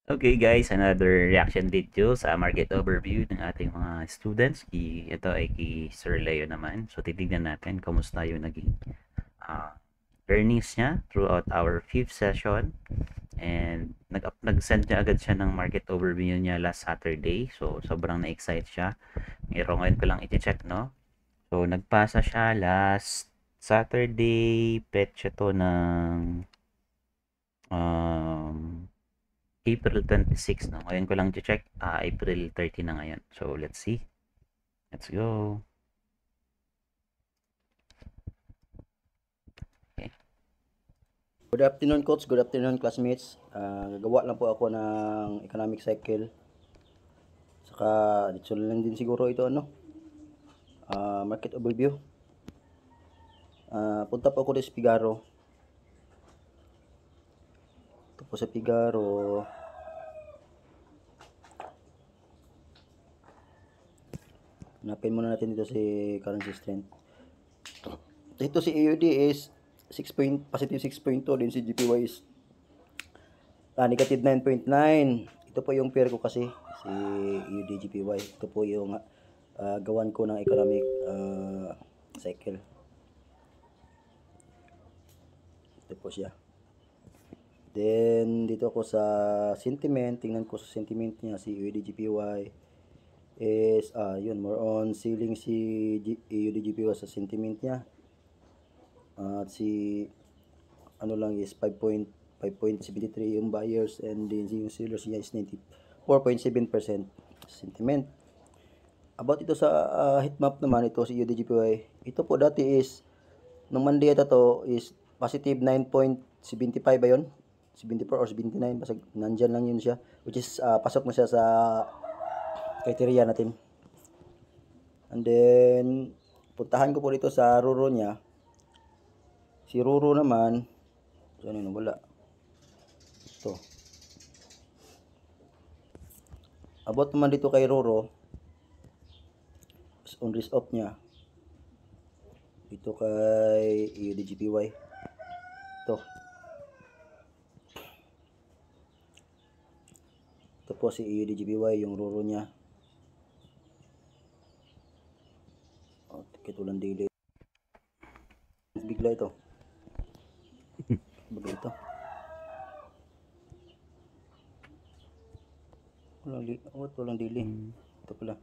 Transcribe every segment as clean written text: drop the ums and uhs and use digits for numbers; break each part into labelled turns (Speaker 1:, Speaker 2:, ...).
Speaker 1: Okay guys, another reaction video sa market overview ng ating mga students. Ito ay kay Sir Leo naman. So titignan natin kumusta yung naging ah, earnings niya throughout our fifth session. And nag-send niya agad siya ng market overview niya last Saturday. So sobrang na-excite siya. Ngayon ko lang i-check, no? So nagpasa siya last Saturday. Petsa to ng um, April 26, no? Ngayon ko lang check, April 30 na ngayon. So, let's see. Let's go. Okay.
Speaker 2: Good afternoon, coach. Good afternoon, classmates. Gagawa lang po ako ng economic cycle. Saka, dito lang din siguro ito, market overview. Punta po ako sa Figaro. Ito po sa Figaro. Hanapin muna natin dito si currency strength. Ito si AUD is positive 6.2, din si GPY is negative 9.9. Ito po yung pair ko kasi, si AUD GPY. Ito po yung gawan ko ng economic cycle. Ito po siya. Then, dito ako sa sentiment. Tingnan ko sa sentiment niya, si UDGPY is, yun, more on selling si UDGPY sa sentiment niya. At si, ano lang is 5.73 yung buyers, and then yung sellers niya is 94.7% sentiment. About ito sa heat map naman, ito si UDGPY. Ito po dati is, nung Monday ito to is positive 9.75 ba yun? 74 or 79, basta nandyan lang yun siya, which is pasok na siya sa criteria natin. And then puntahan ko po dito sa Ruro niya. Si Ruro naman, saan yun, wala ito. About naman dito kay Ruro, on risk off niya dito kay UDGPY, ito po si UDGPY, yung Ruro niya. Kitulang daily bigla ito. Baga ito. Walang daily. Ito pala.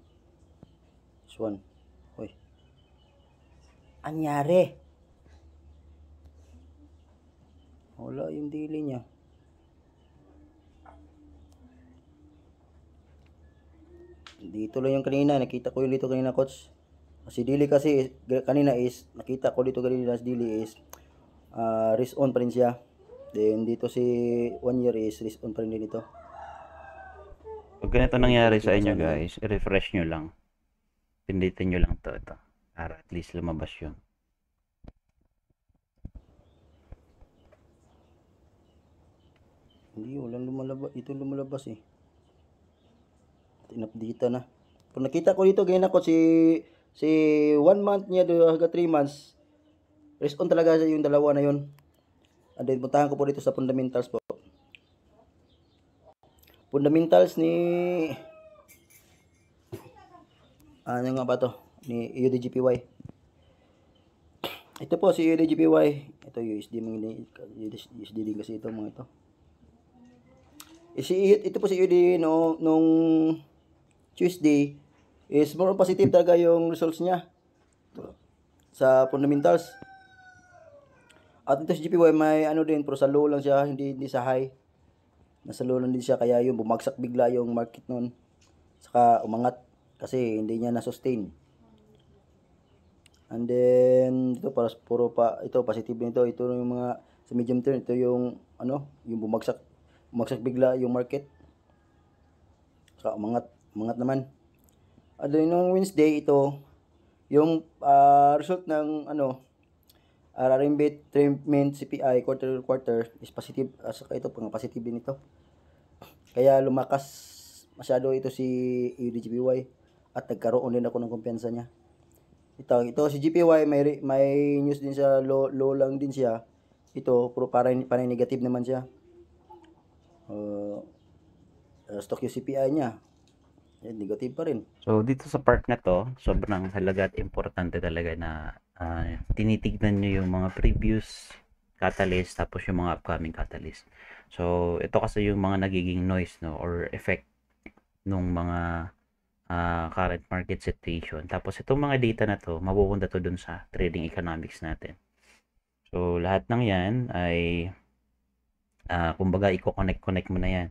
Speaker 2: This one. Hoy. Anyari? Wala yung daily niya. Dito lang yung kanina. Nakita ko yung dito kanina, coach. Si Dili kasi kanina is nakita ko dito kanina si Dili is risk on pa rin siya. Then dito si 1 year is risk on pa rin din ito.
Speaker 1: Pag ganito nangyari sa inyo guys, i-refresh nyo lang. Pindutin nyo lang ito. Para at least lumabas yun.
Speaker 2: Hindi, walang lumalabas. Ito lumalabas eh. Tinupdate na. Kung nakita ko dito ganyan ako si 1 month niya hanggang 3 months. Risk on talaga yung dalawa na yun. And then puntahan ko po dito sa fundamentals po. Fundamentals ni ano nga ba to? Ni UDGPY. Ito po si UDGPY. Ito USD din kasi ito mga ito. Ito po si UD nung Tuesday is more positive talaga yung results niya sa fundamentals. At ito si GPY may ano din, pero sa low lang siya, hindi sa high. Nasa low lang din siya, kaya yung bumagsak bigla yung market noon. Saka umangat kasi hindi niya na-sustain. And then dito para puro pa ito positive nito. Ito yung mga sa medium term, ito yung yung bumagsak bigla yung market. Saka umangat naman. And then nung Wednesday ito yung result ng RRMB treatment CPI quarter is positive. Saka ito pang positive din ito. Kaya lumakas masyado ito si UDGPY at nagkaroon din ako ng kumpiyansa niya. Ito si GPY may news din siya, low lang din siya. Ito puro parang negative naman siya. stock yung CPI niya. Negative pa rin.
Speaker 1: So, dito sa part na to, sobrang halaga at importante talaga na tinitignan nyo yung mga previous catalyst tapos yung mga upcoming catalyst. So, ito kasi yung mga nagiging noise, no, or effect nung mga current market situation. Tapos, itong mga data na to, mapupunta to dun sa trading economics natin. So, lahat ng yan ay kumbaga, i-connect mo na yan.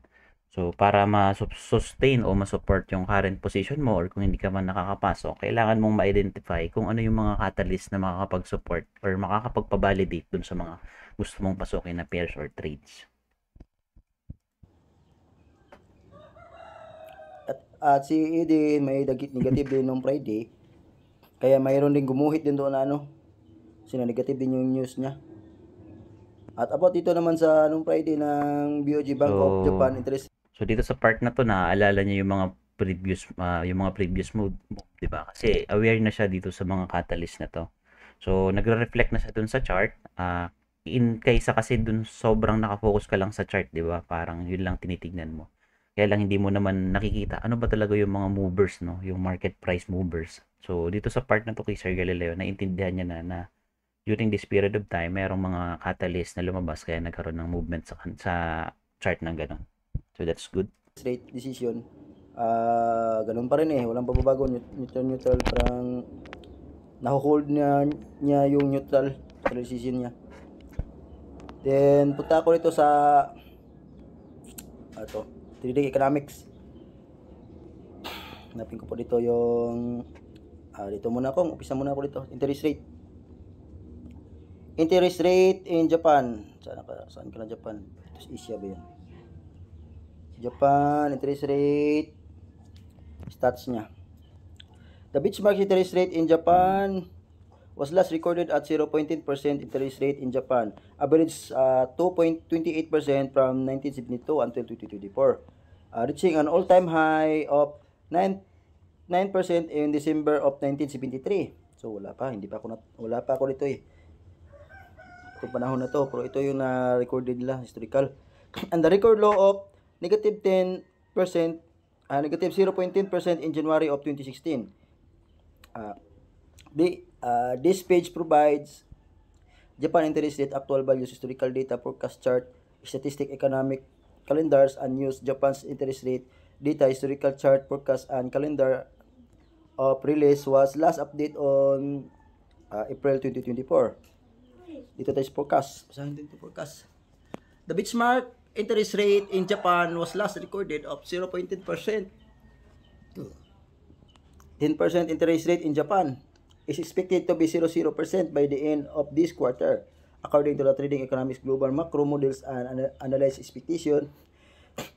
Speaker 1: So, para ma-sustain o ma-support yung current position mo or kung hindi ka man nakakapasok, kailangan mong ma-identify kung ano yung mga catalyst na makakapag-support or makakapagpa-validate dun sa mga gusto mong pasukin na pairs or trades.
Speaker 2: At si ED may negative din nung Friday. Kaya mayroon din gumuhit din doon na negative din yung news niya. At about dito naman sa nung Friday ng BOJ Bank of Japan interest.
Speaker 1: So dito sa part na to, naaalala niyo yung mga previous move, 'di ba? Kasi aware na siya dito sa mga catalyst na to. So nagre-reflect na siya dun sa chart. In kaysa kasi dun sobrang nakafocus ka lang sa chart, 'di ba? Parang yun lang tinitignan mo. Kaya lang hindi mo naman nakikita ano ba talaga yung mga movers, no? Yung market price movers. So dito sa part na to kay Sir Galileo, naintindihan niya na during this period of time, merong mga catalyst na lumabas kaya nagkaroon ng movement sa chart ng ganun. So that's good.
Speaker 2: Rate decision. Ganun pa rin walang pagbabago, neutral, parang naho-hold niya yung neutral decision niya. Then punta ako dito sa trading economics. Hanapin ko po dito yung dito muna ako, umpisa muna ako dito, interest rate. Interest rate in Japan. Saan ka na Japan? Ito sa Asia ba yan? Japan, interest rate. Stats niya. The benchmark interest rate in Japan was last recorded at 0.10% interest rate in Japan. Average 2.28% from 1972 until 2024. Reaching an all-time high of 9% in December of 1973. So wala pa ako dito itong panahon na to, pero ito yung na-recorded nila, historical. And the record low of negative 10%, negative 0.10% in January of 2016. This page provides Japan interest rate, actual values, historical data, forecast chart, statistic, economic calendars, and news. Japan's interest rate data, historical chart, forecast, and calendar of release was last update on April 2024. Dito tayo sa forecast. Basahin din ito forecast. The benchmark interest rate in Japan was last recorded of 0.10%. 10% interest rate in Japan is expected to be 0% by the end of this quarter. According to the Trading Economics Global Macro Models and Analyze Expectation,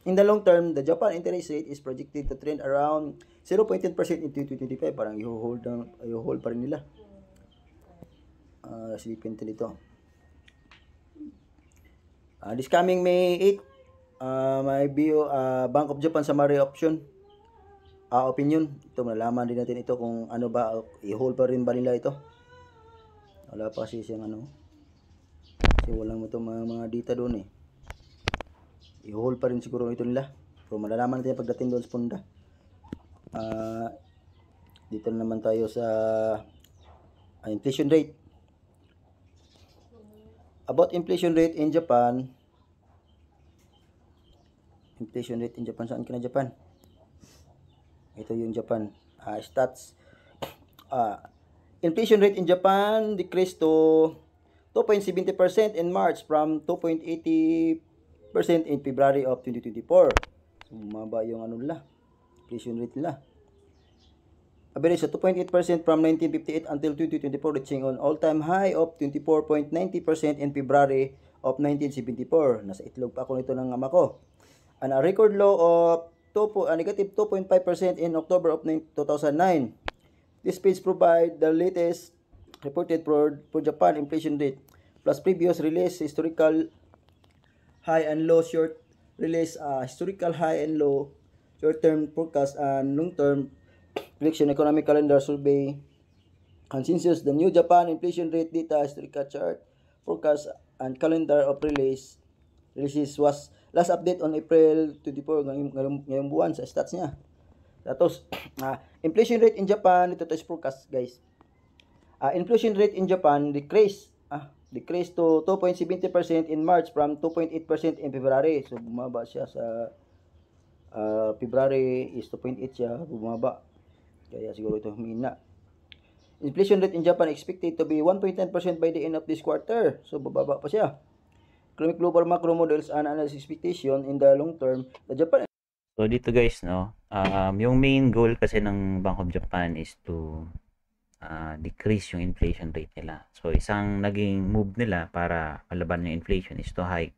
Speaker 2: in the long term, the Japan interest rate is projected to trend around 0.10% in 2025. Parang i-hold pa rin nila. Silipin natin ito. This coming May 8, may Bank of Japan summary option opinion. Ito, malalaman din natin ito kung ano ba, i-hold pa rin ba nila ito. Wala pa kasi siyang kasi walang mo itong mga data doon i-hold pa rin siguro ito nila. So malalaman natin pagdating doon sa punda. Dito naman tayo sa inflation rate. About inflation rate in Japan. Inflation rate in Japan. Saan ka na Japan? Ito yung Japan. Stats. Inflation rate in Japan decreased to 2.70% in March from 2.80% in February of 2024. So, bumaba yung nila. Inflation rate nila. Average 2.8% from 1958 until 2024, reaching an all-time high of 24.90% in February of 1974. Nasa itlog pa ako nito ng ama ko. And a record low of negative 2.5% in October of 2009. This page provides the latest reported for Japan inflation rate plus previous release historical high and low, short release historical high and low, short-term forecast and long-term prediction, economic calendar survey, consensus, the new Japan inflation rate data, historical chart, forecast, and calendar of releases was last update on April 24 ngayong buwan sa stats niya. Tapos inflation rate in Japan, ito is forecast guys. Inflation rate in Japan decreased to 2.70% in March from 2.8% in February. So bumaba siya sa February is 2.8 siya, bumaba. Kaya siguro ito humina. Inflation rate in Japan expected to be 1.10% by the end of this quarter. So bababa pa siya. Economic global macro models and analysis expectation in the long term, the Japan.
Speaker 1: So dito guys, no, yung main goal kasi ng Bank of Japan is to decrease yung inflation rate nila. So isang naging move nila para malaban yung inflation is to hike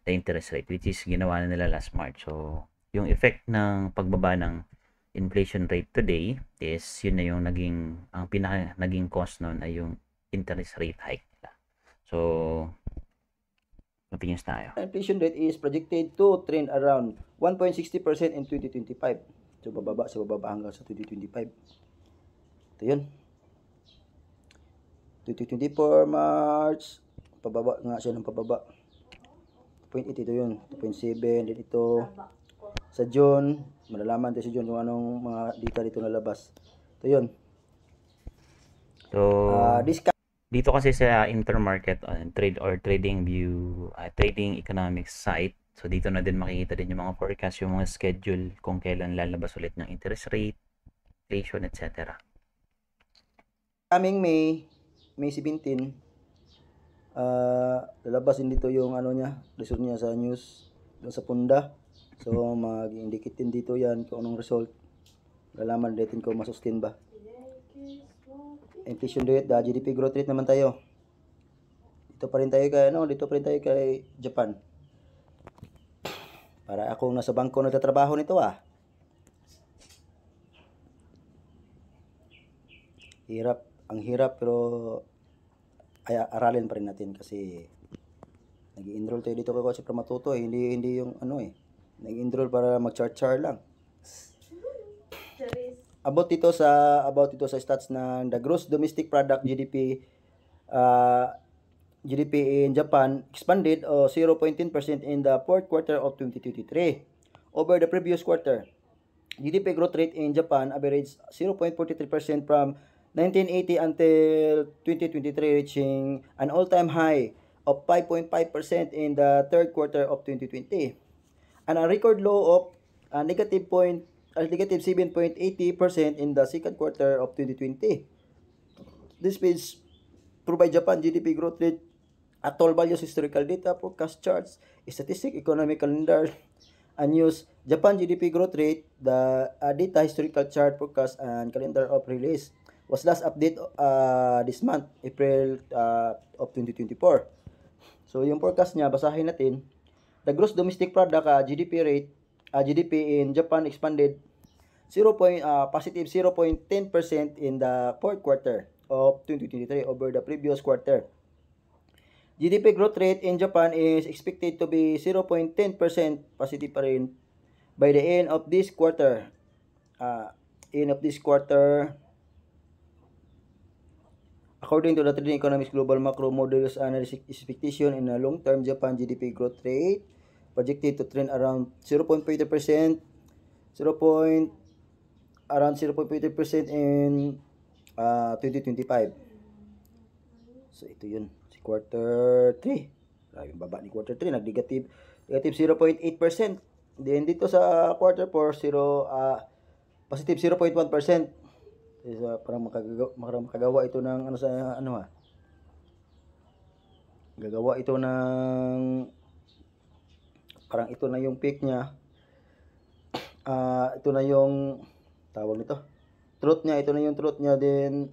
Speaker 1: the interest rate, which is ginawa na nila last March. So yung effect ng pagbaba ng inflation rate today is yun na yung ang pinaka naging cause nun ay yung interest rate hike nila. So opinions tayo.
Speaker 2: Inflation rate is projected to trend around 1.60% in 2025. So bababa hanggang sa 2025. Ito yun. 2024 March, pababa nga siya ng pababa. 2.8 ito yun, 2.7 din ito. Sa June, malalaman tayo sa June kung anong mga data dito nalabas. Ito yun.
Speaker 1: So, dito kasi sa intermarket trading view, trading economics site, so dito na din makikita din yung mga forecast, yung mga schedule kung kailan lalabas ulit ng interest rate, inflation, etc.
Speaker 2: Coming May 17, lalabas din dito yung ano niya, result niya sa news doon sa Punda. So mag-indicate din dito yan kung anong result. Lalaman natin kung masustain ba. Inflation rate, GDP growth rate naman tayo. Dito pa rin tayo kay Japan. Para akong nasa bangko nagtatrabaho nito Ang hirap pero aralin pa rin natin kasi nag-enroll tayo dito kasi para matuto hindi yung nag-enroll para mag-char lang. About dito sa stats ng the gross domestic product GDP in Japan expanded 0.10% in the fourth quarter of 2023 over the previous quarter. GDP growth rate in Japan averaged 0.43% from 1980 until 2023, reaching an all-time high of 5.5% in the third quarter of 2020 and a record low of negative 7.80% in the second quarter of 2020. This page provides Japan GDP growth rate, actual values, historical data, forecast charts, statistic, economic calendar, and use Japan GDP growth rate, the data, historical chart, forecast, and calendar of release was last update this month, April of 2024. So yung forecast niya, basahin natin. The gross domestic product GDP rate, GDP in Japan expanded positive 0.10% in the fourth quarter of 2023 over the previous quarter. GDP growth rate in Japan is expected to be 0.10% positive pa rin by the end of this quarter. According to the Trading Economics Global Macro Models Analysis Expectation in a long-term Japan GDP growth rate projected to trend around 0.50%, around 0.50% in 2025. So ito yun, si quarter 3. Yung baba ni quarter 3 negative 0.8%. Then dito sa quarter 4 positive 0.1%. Parang makagawa ito ng gagawa ito ng parang ito na yung peak niya. Ito na yung tawag nito. Truth niya, ito na yung truth niya, then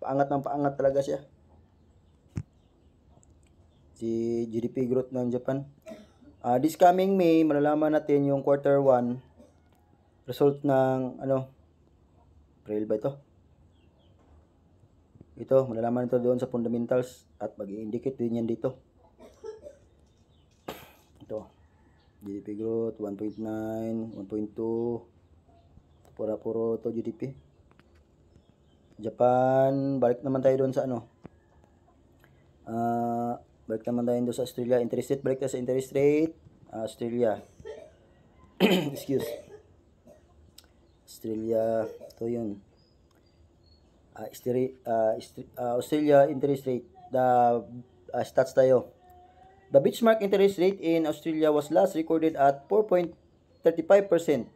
Speaker 2: paangat talaga siya. Si GDP growth ng Japan. This coming May, malalaman natin yung quarter 1 result ng April ba ito? Ito, malalaman ito doon sa fundamentals at mag-i-indicate din yan dito. Ito. GDP growth 1.9, 1.2. Puro to GDP. Japan, balik naman tayo doon sa balik naman tayo doon sa Australia interest rate, balik tayo sa interest rate. Australia. Excuse. Australia, ito yun. Australia interest rate. The stats tayo. The benchmark interest rate in Australia was last recorded at 4.35%.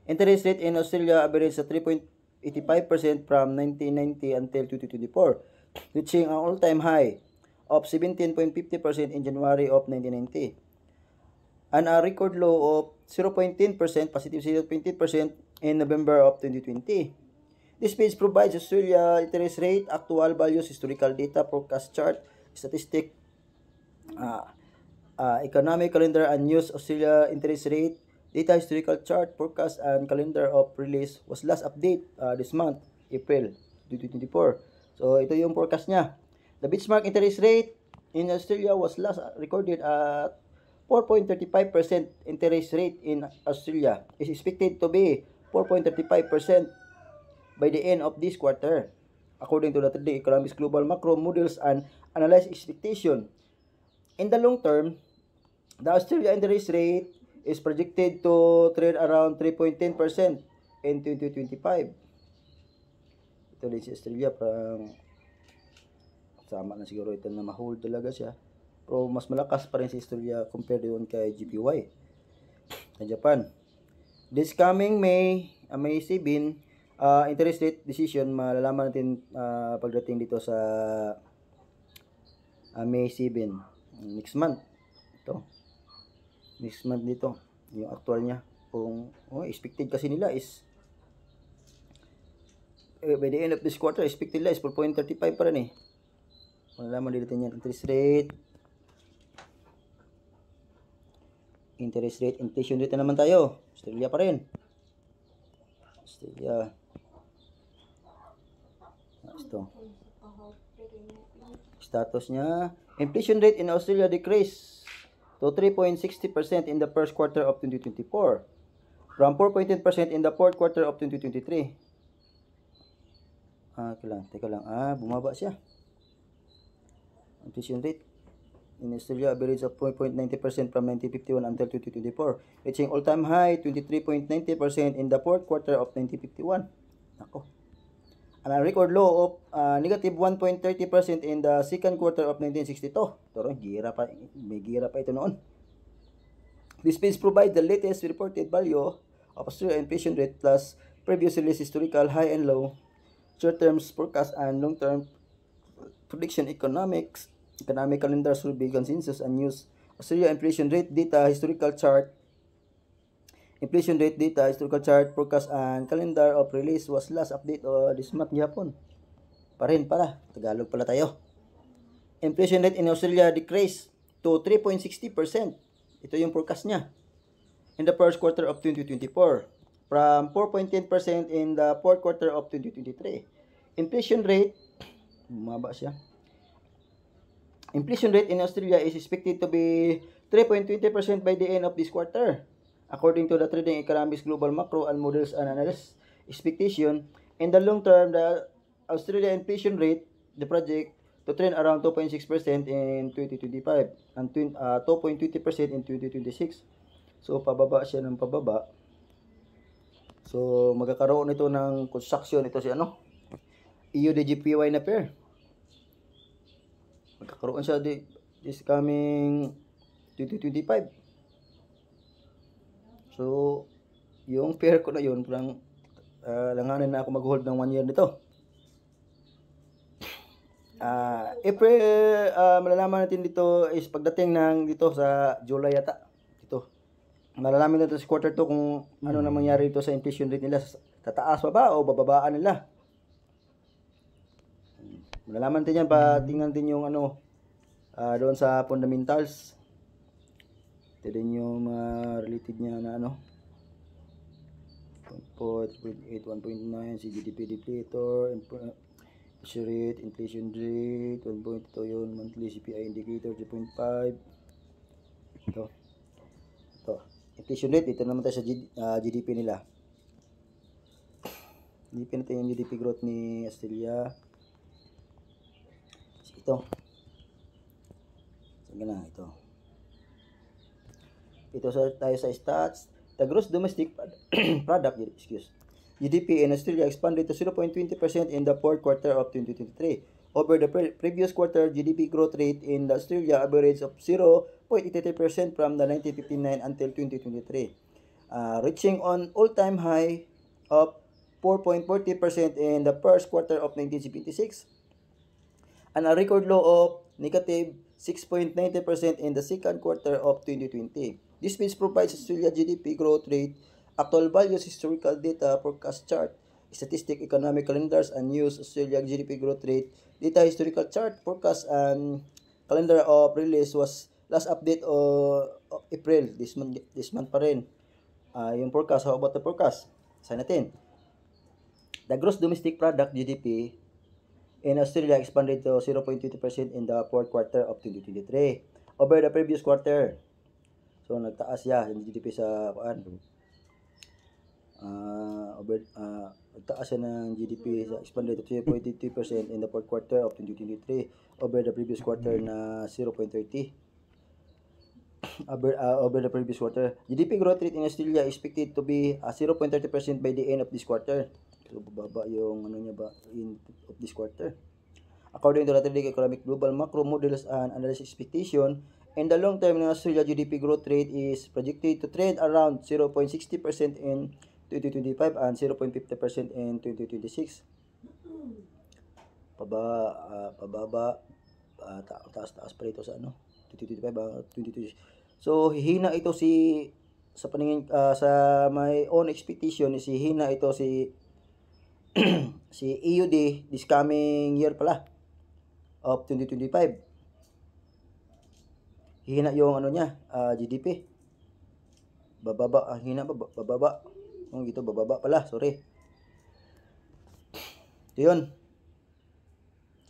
Speaker 2: Interest rate in Australia averaged at 3.85% from 1990 until 2024, reaching an all-time high of 17.50% in January of 1990, and a record low of 0.10%, positive 0.10% in November of 2020. This page provides Australia interest rate, actual values, historical data, forecast chart, statistic, economic calendar, and news. Australia interest rate data, historical chart, forecast, and calendar of release was last update this month, April 2024. So, ito yung forecast niya. The benchmark interest rate in Australia was last recorded at 4.35%. Interest rate in Australia is expected to be 4.35% by the end of this quarter, according to the 3D Economics Global Macro Models and Analyze Expectation. In the long term, the Australia interest rate is projected to trade around 3.10% in 2025. Ito din si Australia, parang sama na siguro ito na ma-hold talaga siya. Pero mas malakas pa rin si Australia compared doon kay GPY. Sa Japan. This coming May 7, interest rate decision, malalaman natin pagdating dito sa May 7, next month. Ito. Next month dito, yung actual niya. Kung expected kasi nila is by the end of this quarter, expected nila is 4.35 pa rin eh. Malalaman din natin yan. Interest rate, inflation rate na naman tayo. Australia pa rin. Australia. Ito. Status niya. Inflation rate in Australia decreased to 3.60% in the first quarter of 2024 from 4.10% in the fourth quarter of 2023. Teka lang. Bumaba siya. Inflation rate in Australia average of 4.90% from 1951 until 2024, reaching all-time high 23.90% in the fourth quarter of 1951. Nako. And a record low of negative 1.30% in the second quarter of 1962. Pero may gira pa ito noon. This page provides the latest reported value of Australian inflation rate plus previously historical high and low, short-term forecast and long-term prediction. Economic calendar, survey, consensus, and news. Australia inflation rate data, historical chart. Inflation rate data, historical chart, forecast, and calendar of release was last update this month, Japon. Pala. Tagalog pala tayo. Inflation rate in Australia decreased to 3.60%. Ito yung forecast niya. In the first quarter of 2024 from 4.10% in the fourth quarter of 2023. Inflation rate, bumaba siya. Inflation rate in Australia is expected to be 3.20% by the end of this quarter, according to the Trading Economics Global Macro and Models and Analysis Expectation. In the long term, the Australia inflation rate, the project to trend around 2.6% in 2025 and 2.20% in 2026. So, pababa siya ng pababa. So, magkakaroon ito ng construction. Ito si EUDGPY na pair. Magkakaroon siya this coming 2025. So, yung pair ko na yun, parang langanin na ako mag-hold ng 1 year nito. April, malalaman natin dito is pagdating ng dito sa July yata. Dito. Malalaman natin sa quarter 2 kung ano na mangyari dito sa inflation rate nila. Tataas pa ba o bababaan nila? Malalaman natin yan pa tingnan din yung doon sa fundamentals. Ito din yung related niya na 0.4, 0.8, 1.9, si GDP deflator, inflation rate, 1.2 yun, monthly CPI indicator, 3.5. Ito. Inflation rate, dito naman tayo sa GDP nila. GDP natin yung GDP growth ni Australia. Ito. Sige na, ito. ito tayo sa stats. The gross domestic product, GDP in Australia expanded to 0.20% in the fourth quarter of 2023. Over the previous quarter, GDP growth rate in Australia average of 0.83% from the 1959 until 2023, reaching an all-time high of 4.40% in the first quarter of 1976 and a record low of negative 6.90% in the second quarter of 2020. This page provides Australia GDP growth rate, actual values, historical data, forecast chart, statistic, economic calendars, and news. Australia GDP growth rate, data, historical chart, forecast, and calendar of release was last update of April. This month pa rin. Yung forecast, how about the forecast? Sa natin. The gross domestic product, GDP, in Australia expanded to 0.20% in the fourth quarter of 2023 over the previous quarter. So nagtaas yung GDP sa nagtaas siya ng GDP sa expanded to 0.22% in the fourth quarter of 2023 over the previous quarter na 0.30. Over the previous quarter, GDP growth rate in Australia is expected to be 0.30% by the end of this quarter. So, bababa yung of this quarter. According to the Strategic Economic Global Macro Models and Analysis Expectation, in the long term, in Australia, GDP growth rate is projected to trend around 0.60% in 2025 and 0.50% in 2026. Pababa, taas pa rito sa 2025 2026. So, hihina ito sa paningin sa my own expectation, hihina ito si EUD this coming year pala of 2025. Hihina yung niya, GDP. Bababa, hina ba? Bababa. Gito, bababa pala, sorry. Ito yun.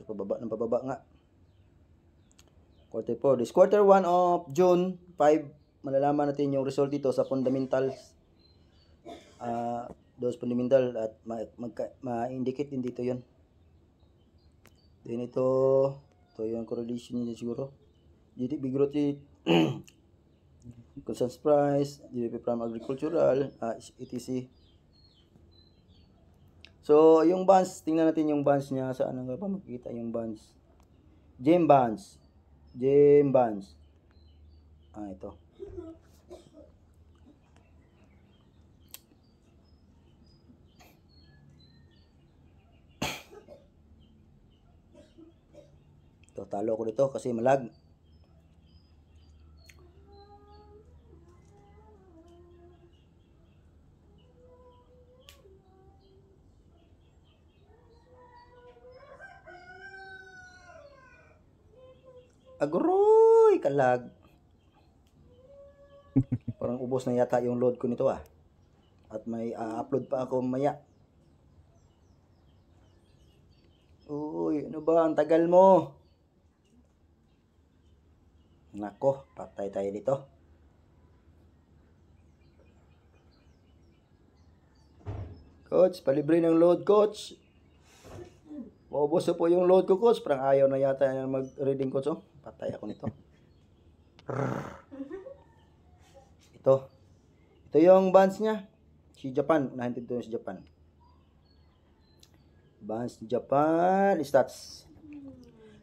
Speaker 2: Ito, pababa nga. Quarter 4. This quarter 1 of June 5, malalaman natin yung result dito sa fundamentals. Those fundamental at ma-indicate din dito yun. Then ito yung correlation niya siguro. GDP growth rate, consumption price, GDP from agricultural, etc. So, yung bonds, tingnan natin yung bonds niya. Saan nga ba makikita yung bonds? GEM bonds. Ito. Talo ko dito kasi malag. Agroy, kalag. Parang ubos na yata yung load ko nito At may upload pa ako maya. Uy, ano ba? Ang tagal mo. Nako, patay tayo dito. Coach, palibre ng load, coach. Maubos po yung load ko, coach. Parang ayaw na yata mag-reading, coach. Patay ako nito. Ito yung bonds niya. Si Japan. Unahin dito yung si Japan. Bonds Japan. Stats.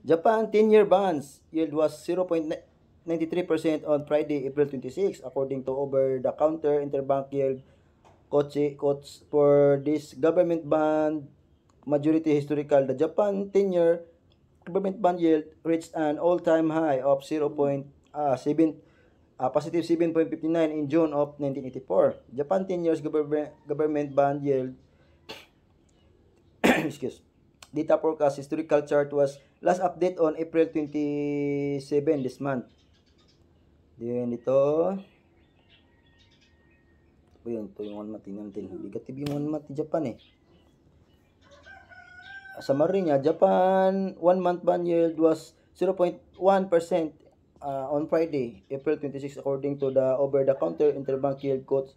Speaker 2: Japan 10-year bonds yield was 0.93% on Friday, April 26, according to over-the-counter interbank yield quotes for this government bond majority historical. The Japan 10-year government bond yield reached an all-time high of positive 7.59 in June of 1984. Japan 10 years government bond yield data forecast historical chart was last update on April 27 this month. Then ito yung 1 month natin. Negative yung 1 month Japan Summary niya, Japan 1 month bond yield was 0.1% on Friday, April 26, according to the over-the-counter interbank yield quotes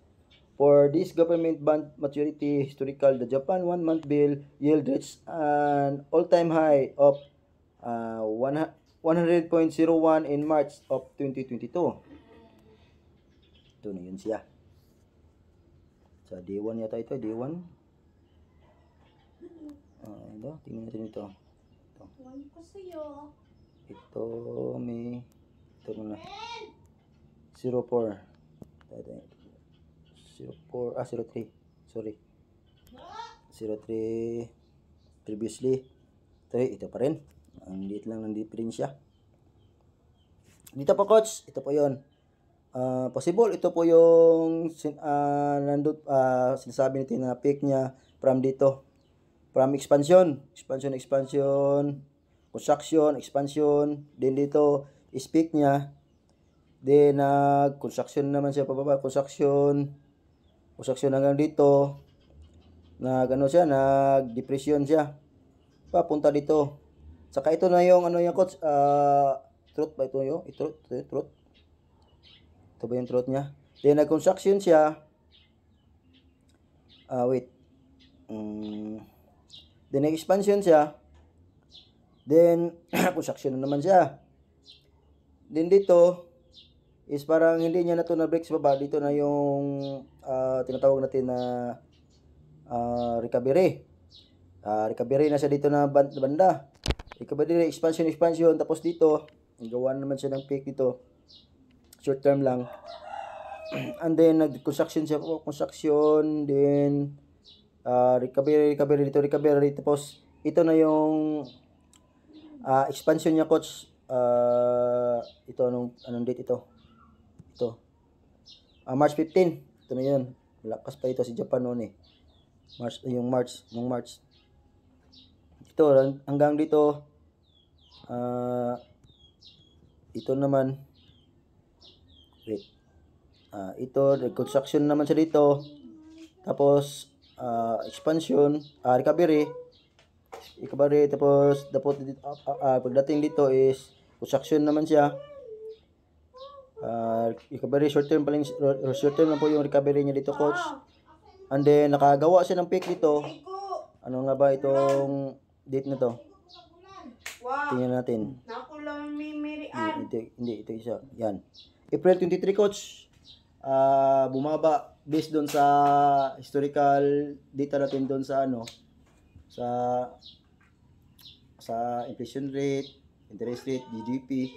Speaker 2: for this government bond maturity historical. The Japan 1 month bill yield reached an all-time high of 100.01 in March of 2022. Yan siya. Sa D1 yata ito, D1. Ito, tingnan natin ito. Ito may ito muna. 04. 03. Sorry. 03 previously. Ito pa rin. Ang liit lang ng diferensya. Dito po coach, ito po 'yon. Possible ito po yung sinasabi natin na peak niya from dito. From expansion, construction, expansion, then dito is peak niya. Then construction naman siya pababa, construction hanggang dito. Nag-depression siya. Papunta dito. Saka ito na yung coach, truth ba ito yung? Truth. Ito ba yung truth niya? Then nag-construction siya. Then nag-expansion siya. Then construction na naman siya. Then dito is parang hindi niya na ito na-break sa baba. Dito na yung tinatawag natin na recovery. Recovery na siya dito na banda. Recovery, expansion. Tapos dito, gawa naman siya ng peak dito. Short term lang. And then nag-construction siya. Then recovery dito. Tapos ito na yung expansion niya coach. Ito anong date ito? March 15. Ito na yun. Malakas pa ito si Japan noon eh. March. Ito hanggang dito. Ito naman. Ito reconstruction naman siya dito. Tapos expansion, recovery. Tapos pagdating dito is construction naman siya. Recovery short term lang po yung recovery niya dito coach. And then nakagawa siya ng peak dito. Ano nga ba itong date na to? Tingnan natin. Hindi ito isa. Yan. April 23 coach. Bumaba based doon sa historical data natin doon sa sa inflation rate, interest rate, GDP.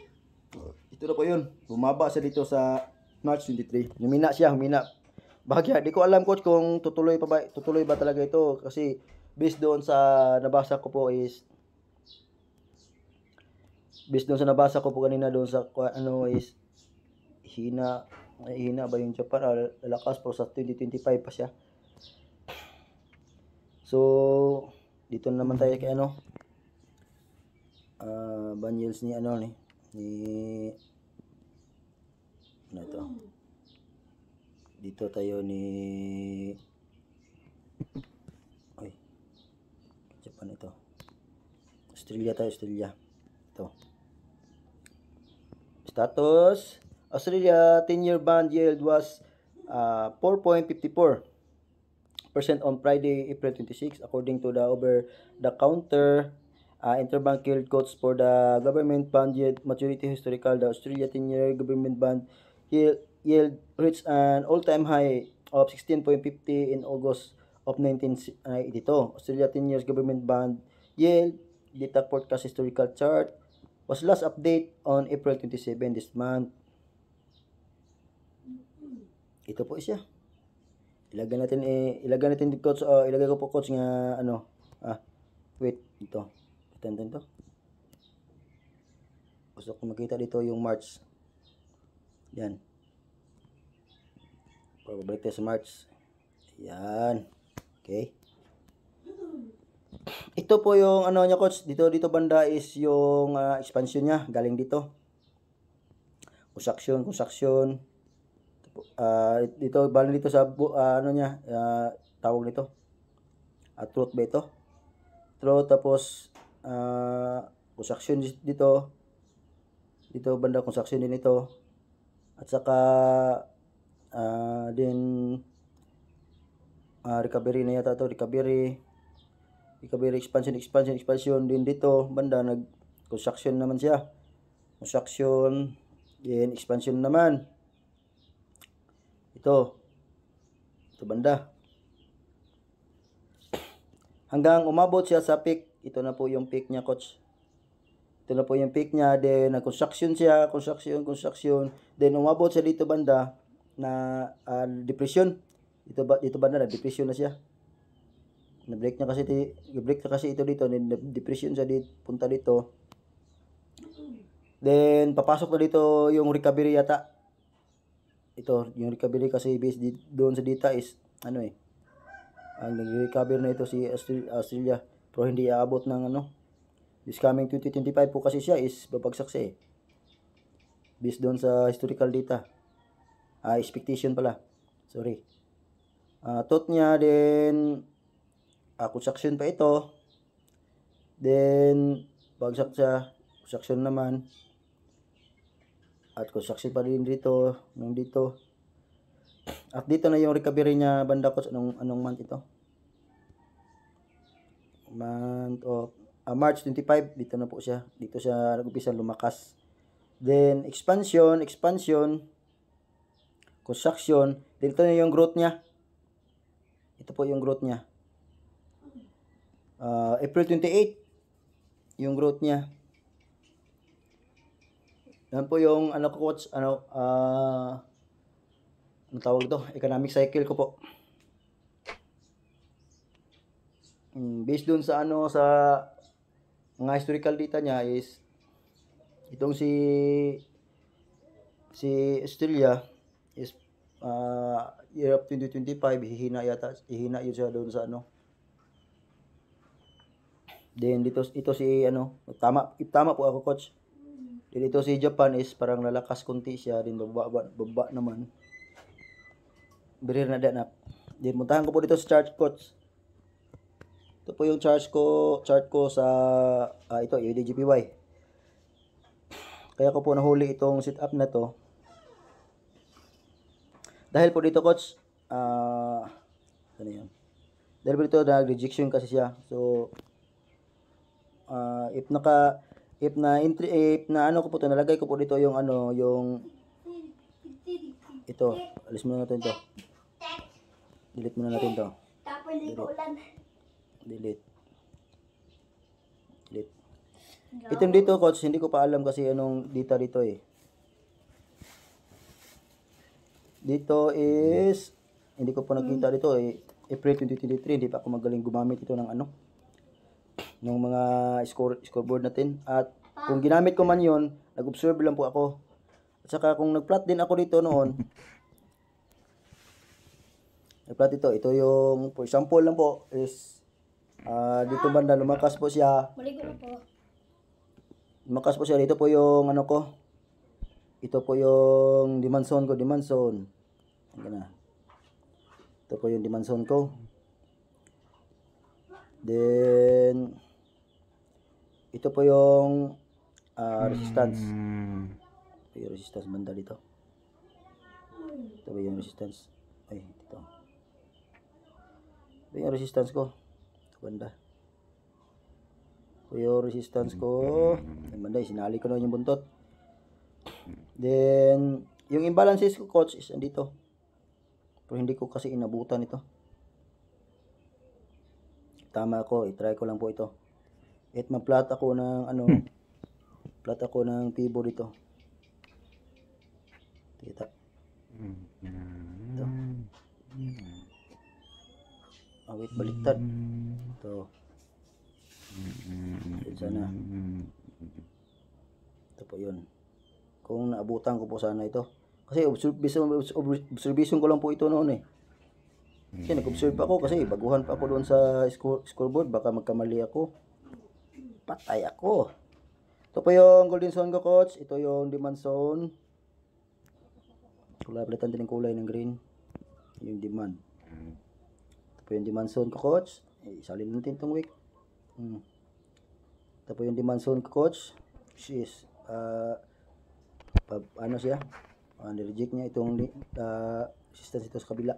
Speaker 2: Ito na po yun. Bumaba siya dito sa March 23. Humina. Bahagya, di ko alam coach kung tutuloy ba talaga ito kasi based doon sa nabasa ko po kanina doon sa is hina ba yung Japan? Lalakas po sa 2025 pa siya. So dito naman tayo kay banyels ni ito. Dito tayo ni Japan ito. Australia. Ito. Status Australia 10-year bond yield was 4.54% on Friday, April 26, according to the over-the-counter interbank yield quotes for the government bond yield maturity historical. The Australia 10-year government bond yield reached an all-time high of 16.50 in August of 1982. Australia 10 years government bond yield data forecast historical chart was last update on April 27 this month. Ito po siya. Ilagay natin dito coach. Ilagay ko po coach nga wait ito. Ito. Gusto ko makita dito yung March. Yan. Pabalik tayo sa March. Yan. Okay. Ito po yung niya coach. Dito banda is yung expansion niya. Galing dito. Construction. Dito bali dito sa tawag nito. Truth ba ito? Truth tapos construction dito. Dito banda construction din ito. At saka then recovery na yata to, recovery expansion din dito banda nag construction naman siya. Construction then expansion naman. Ito banda. Hanggang umabot siya sa peak. Ito na po yung peak niya, coach. Ito na po yung peak niya. Then, nag-construction siya. Construction. Then, umabot siya dito banda na depression. Dito banda na depression na siya. Na-break na kasi ito dito. Then, depression siya dito. Punta dito. Then, papasok na dito yung recovery yata. Ito, yung recovery kasi based doon sa data is, ang nag-recover na ito si Australia. Pero hindi aabot ng this coming 2025 po kasi siya is babagsak siya based doon sa historical data. Expectation pala. Sorry. Thought niya, then, construction pa ito. Then, bagsak siya. Construction naman. At construction pa rin dito, dito. At dito na yung recovery niya banda, coach. Anong month ito? Month of March 25, dito na po siya. Dito siya nag-umpisa lumakas. Then expansion, construction, dito na yung growth niya. Ito po yung growth niya. April 28, yung growth niya. Yan po yung coach, tawag ito? Economic cycle ko po. Based dun sa sa mga historical data niya is itong si Australia is year of 2025 ihina yun siya doon sa Then dito ito si tama po ako, coach. Dito si Japan is parang lalakas konti siya, din baba naman. Birir na dan up. Then muntahan ko po dito sa chart, coach. Ito po yung chart ko sa ito UDGPY. Kaya ko po nahuli itong setup na to. Dahil po dito, coach, ano yan? Dahil po dito nag-rejection kasi siya. So if na ko po ito, nalagay ko po dito yung yung ito, alis muna natin to. Delete muna natin to. Delete. Itong dito, coach, hindi ko pa alam kasi anong data dito Dito is hindi ko pa nakita dito April 2023, hindi pa ako magaling gumamit ito ng ng mga scoreboard natin. At kung ginamit ko man yon, nag-observe lang po ako. At saka kung nag-plot din ako dito noon, nag-plot ito yung, for example lang po, is dito banda lumakas po siya. Lumakas po siya. Dito po yung ko. Ito po yung demand zone ko, Ito po yung demand zone ko. Then ito po yung resistance. Ito yung resistance banda dito. Ito po yung resistance. Dito. Ito yung resistance ko. Ito banda. Ito yung resistance ko. Yung banda, sinali ko na yung buntot. Then, yung imbalances ko, coach, is andito. Pero hindi ko kasi inabutan ito. Tama ako. I-try ko lang po ito. At ma-plot ako ng plot ako ng pibo dito. Kita. Ito. Wait, baliktad. Ito. Sana. Ito po yun. Kung naabutan ko po sana ito. Kasi observation ko lang po ito noon Kasi nag-observe ako kasi baguhan pa ako doon sa scoreboard. Baka magkamali ako. Patay ako. Ito po yung golden zone ko, coach. Ito yung demand zone. Palitan din yung kulay ng green. Yung demand. Ito po yung demand zone ko, coach. Isalin natin itong week. Ito po yung demand zone ko, coach. Which is, siya? Nireject niya itong resistance ito sa kabila.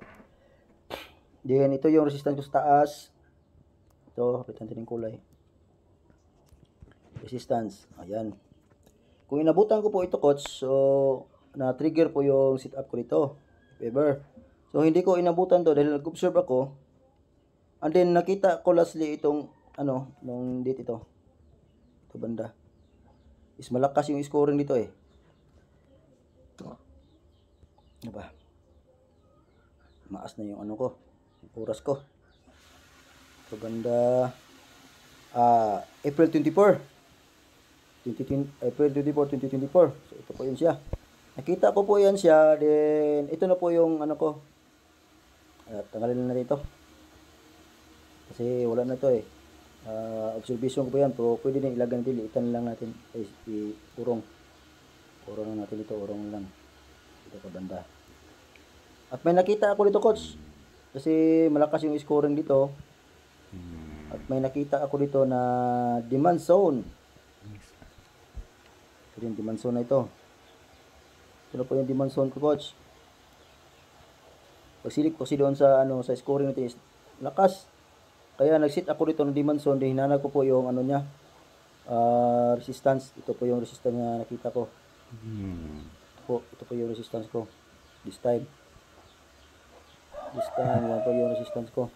Speaker 2: Then, ito yung resistance ko sa taas. Ito, palitan din yung kulay. Resistance. Ayan. Kung inabutan ko po ito, coach, so na-trigger po yung setup ko dito. Ever. So hindi ko inabutan to dahil nag-observe ako. And then nakita ko lastly itong ano, nung date ito. Ito banda. Is malakas yung scoring dito eh. Ano ba? Maas na yung ano ko. Oras ko. Ito banda. April 24. 2020, April 24, 2024. So ito po yun siya. Nakita ko po yan siya. Then ito na po yung ano ko. Tanggalin na natin ito. Kasi wala na ito eh. Observation ko po yan. Pero pwede din ilagay natin. Liitan lang natin. Urong. Urong na natin ito. Urong lang. Ito ka banda. At may nakita ako dito, coach. Kasi malakas yung scoring dito. At may nakita ako dito na demand zone. Ito yung demand zone na ito. Ito na po yung demand zone ko, coach. Pagsilip ko kasi doon sa ano sa scoring natin is lakas. Kaya nag-sit ako dito ng demand zone. Then hinanap ko po yung ano niya. Resistance. Ito po yung resistance na nakita ko. Ito po yung resistance ko. This time. Yan po yung resistance ko.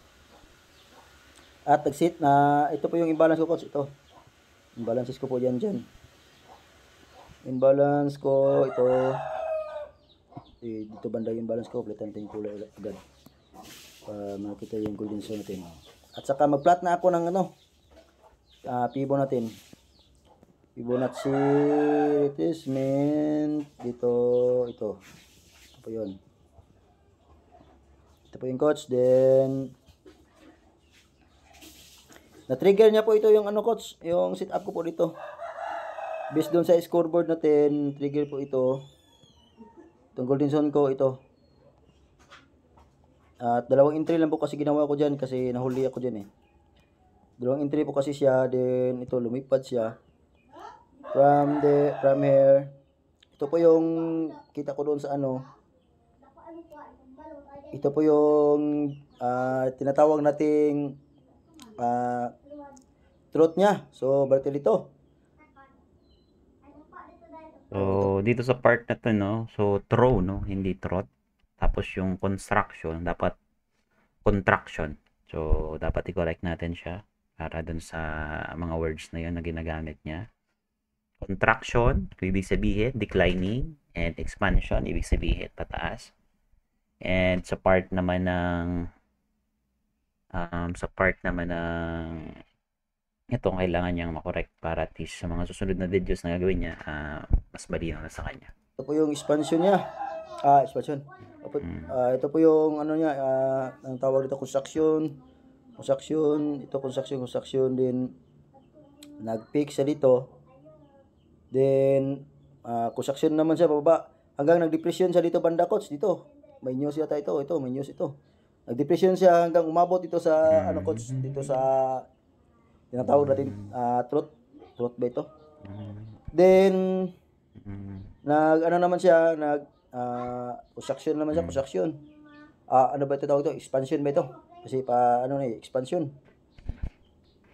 Speaker 2: At nag-sit na, ito po yung imbalance ko, coach. Ito. Imbalances ko po dyan. Imbalance ko, ito. Dito banda yung imbalance ko. Palitan natin yung kulay agad. Para makita yung golden zone natin. At saka mag-plot na ako ng ano. Fibonacci. Fibonacci retracement. Dito, ito. Ito po yun. Ito po yung coach. Then, na-trigger niya po ito yung ano, coach. Yung setup ko po dito. Based doon sa scoreboard natin, trigger po ito. Itong golden zone ko, ito. At dalawang entry lang po kasi ginawa ko dyan kasi nahuli ako dyan eh. Dalawang entry po kasi siya. Then, ito, lumipad siya. From here. Ito po yung kita ko doon sa ano. Ito po yung tinatawag nating throat niya. So, balik dito.
Speaker 1: So, dito sa part na to, no? So, throw, no? Hindi trot. Tapos yung construction, dapat contraction. So, dapat i-correct natin siya para dun sa mga words na yun na ginagamit niya. Contraction, ibig sabihin, declining. And expansion, ibig sabihin, pataas. And sa part naman ng itong kailangan niyang makorek para at least sa mga susunod na videos na gagawin niya, mas malinaw na sa kanya.
Speaker 2: Ito po yung expansion niya. Expansion. Ito po yung ano niya, ang tawag dito construction. Ito construction din nag-peak siya dito. Then construction naman siya pababa hanggang nag-depression siya dito banda, coach, dito. May news yata ito, may news ito. Nag-depression siya hanggang umabot dito sa ano, coach, dito sa tinatawag natin throat ba ito? Then ano naman siya, construction naman siya, construction. Ano ba ito tawag ito? Expansion ba ito? Kasi expansion.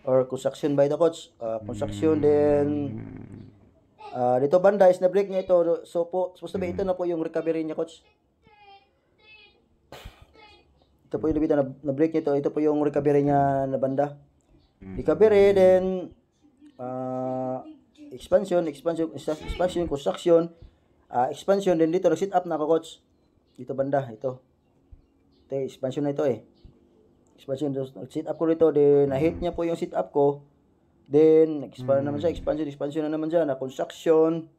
Speaker 2: Or construction ba ito, coach? Construction, then dito banda is na-break niya ito. So po, supposed to be ito na po yung recovery niya, coach. Ito po yung na-break niya ito. Ito po yung recovery niya na banda. Recovery, then expansion, construction, expansion, then dito na-sit up na ako, coach. Dito banda, ito. Ito expansion na ito eh. Expansion, sit up ko dito, then na-hit niya po yung sit up ko. Then, expand naman siya, expansion na naman siya, na construction.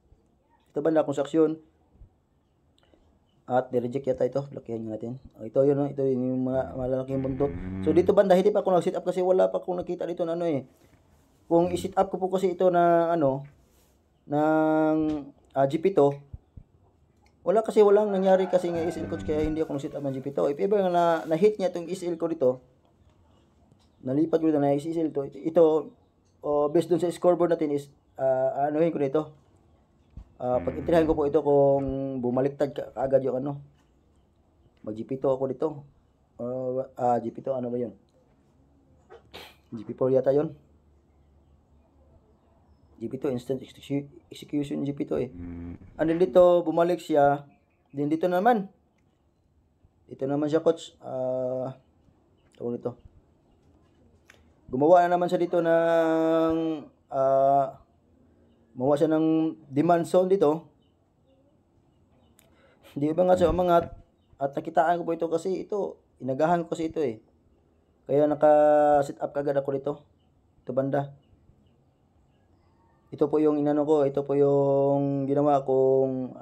Speaker 2: Ito banda, construction. At ni-reject yata ito. Lakihan nyo natin. Ito yun, ito yung mga malalaking bundok. So dito banda, hindi pa ako nag-sit up kasi wala pa akong nakita dito na ano eh. Kung i-sit up ko po kasi ito na ano, ng GP2, walang nangyari kasi ng SL coach kaya hindi ako nag-sit up ng GP2. If ever na-hit niya itong SL ko dito, nalipat ko dito na SL to. Ito, based dun sa scoreboard natin is, anuhin ko nito. Pag-intrihan ko po ito kung bumaliktad kaagad yung ano. Mag-GP2 ako dito. GP2 ano ba yun? GP4 yata yun. GP2 instant execution GP2 eh. And then dito bumalik siya. Then dito naman. ito naman siya coach, tawag nito. Gumawa na naman siya dito ng gumawa siya ng demand zone dito. Hindi ba nga siya umangat at nakitaan ko po ito kasi ito, inagahan ko kasi ito eh. Kaya naka-set up kagad ako dito. Ito banda. Ito po yung inano ko, ito po yung ginawa kong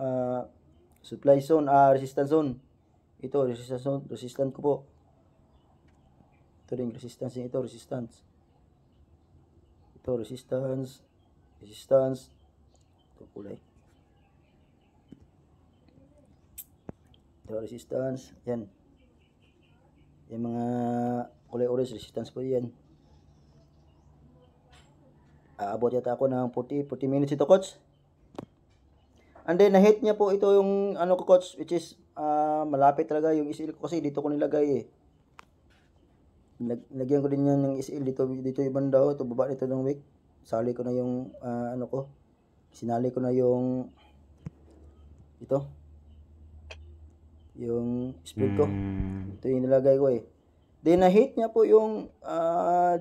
Speaker 2: supply zone, resistance zone. Ito, resistance zone, resistance ko po. Ito rin, resistance ito, resistance. Ito, resistance, resistance. Ito kulay. Ito, resistance. Yan. Yung mga kulay orange, resistance po yan. Aabot yata ako ng 40 minutes ito, coach. And then, na-hit niya po ito yung ano ko, coach, which is malapit talaga yung SL ko kasi dito ko nilagay eh. Lagyan ko din yan ng SL dito yung banda, ito baba nito ng wick. Sali ko na yung ano ko. Sinali ko na yung ito. Yung spread ko. Ito yung nilagay ko eh. Then, na-hit niya po yung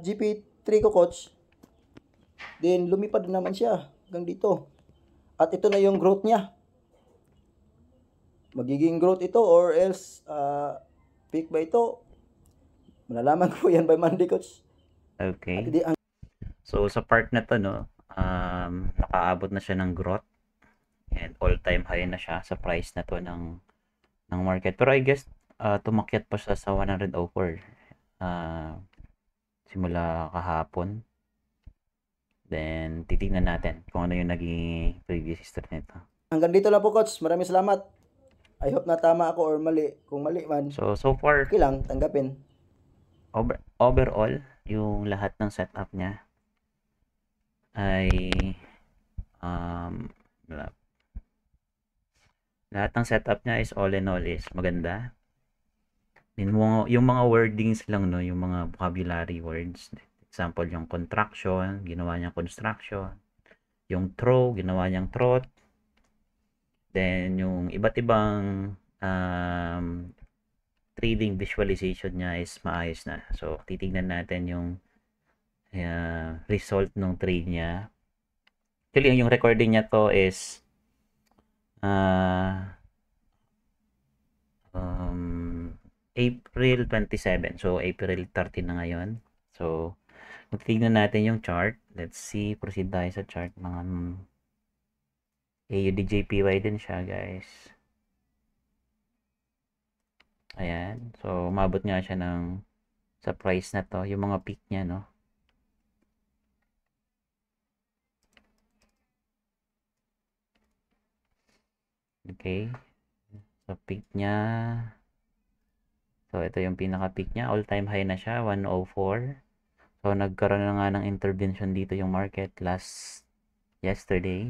Speaker 2: GP3 ko, coach. Then, lumipad na naman siya hanggang dito. At ito na yung growth niya. Magiging growth ito or else peak ba ito? Malalaman ko yan by Monday, coach.
Speaker 1: Okay. So, sa part na to, no, nakaabot na siya ng growth. And all-time high na siya sa price na to ng market. Pero I guess, tumakyat pa siya sa 104. Simula kahapon. Then, titignan natin kung ano yung naging previous history nito. Hanggang dito lang po, coach. Maraming salamat. I hope na tama ako or mali. Kung mali man, so far,
Speaker 2: okay lang, tanggapin.
Speaker 1: Overall, yung lahat ng setup niya ay lahat ng setup niya is all in all is maganda. Yung mga wordings lang, no, yung mga vocabulary words. Example, yung contraction, ginawa niyang construction. Yung throw, ginawa niyang trot. Then, yung iba't ibang trading visualization niya is maayos na. So, titignan natin yung result ng trade niya. Actually, yung recording niya to is April 27. So, April 13 na ngayon. So, kung titignan natin yung chart, let's see, proceed tayo sa chart. Mga AUDJPY din siya, guys. Ayan. So, umabot nga siya ng sa price na to, yung mga peak niya, no? Okay. So, peak niya. So, ito yung pinaka-peak niya. All-time high na siya, 104. So, nagkaroon na nga ng intervention dito yung market last day.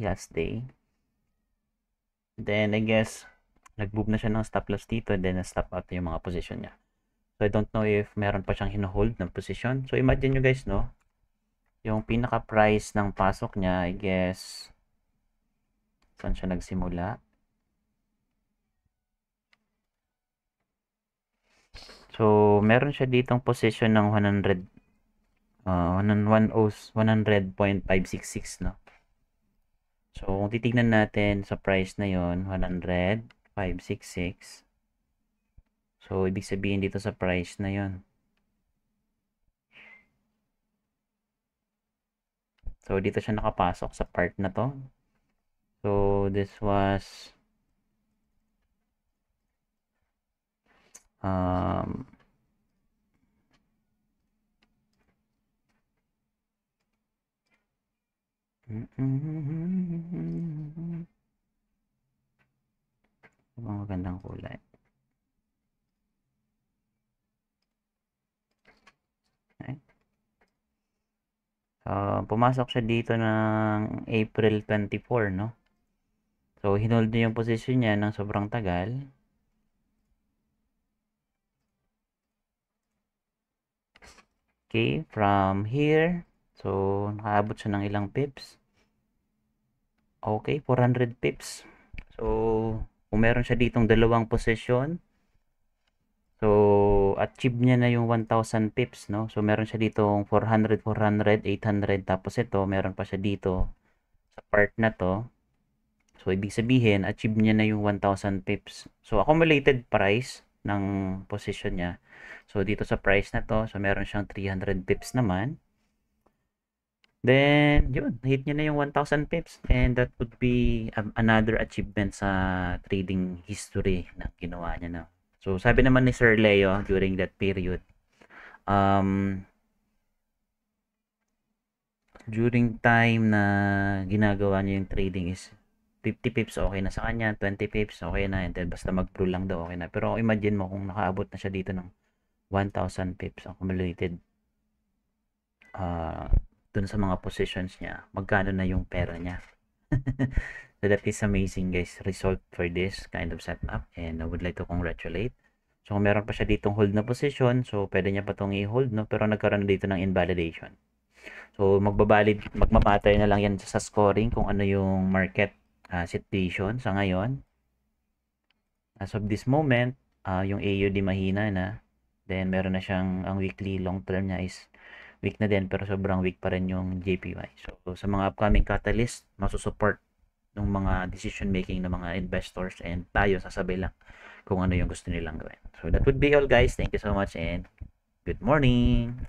Speaker 1: Then, I guess, nag-move na siya ng stop loss dito, then na-stop out yung mga position niya. So, I don't know if meron pa siyang hino-hold ng position. So, imagine nyo guys, no? Yung pinaka-price ng pasok niya, I guess, saan siya nagsimula? So, meron siya ditong position ng 100.566, no? So, kung titignan natin sa price na yon 100.566. So, ibig sabihin dito sa price na yon. So, dito siya nakapasok sa part na to. So, this was mga magandang kulay. Okay. Pumasok siya dito ng April 24, no? So, hinold niya yung position niya ng sobrang tagal. Okay, from here, so, nakaabot siya ng ilang pips. Okay, 400 pips. So, kung meron siya ditong dalawang position, So, achieve niya na yung 1,000 pips, no? So, meron siya ditong 400, 400, 800. Tapos ito, meron pa siya dito sa part na to. So, ibig sabihin, achieve niya na yung 1,000 pips. So, accumulated price ng position niya. So, dito sa price na to, so meron siyang 300 pips naman. Then, yun, hit niya na yung 1,000 pips. And that would be another achievement sa trading history na ginawa niya na. So, sabi naman ni Sir Leo during that period, during time na ginagawa niya yung trading is 50 pips okay na sa kanya, 20 pips okay na, and then basta mag-pro lang daw okay na. Pero imagine mo kung nakaabot na siya dito ng 1,000 pips accumulated dun sa mga positions niya, magkano na yung pera niya. So that is amazing guys, result for this kind of setup, and I would like to congratulate. So kung meron pa siya ditong hold na position, so pwede niya pa itong i-hold, no? Pero nagkaroon dito ng invalidation. So magmamatter na lang yan sa scoring kung ano yung market situation sa ngayon. As of this moment, yung AUD mahina na. Then meron na siyang, ang weekly long term niya is weak na din, pero sobrang weak pa rin yung JPY. So sa mga upcoming catalyst, masusupport ng mga decision making ng mga investors, and tayo sasabay lang kung ano yung gusto nilang gawin. So that would be all guys. Thank you so much and good morning.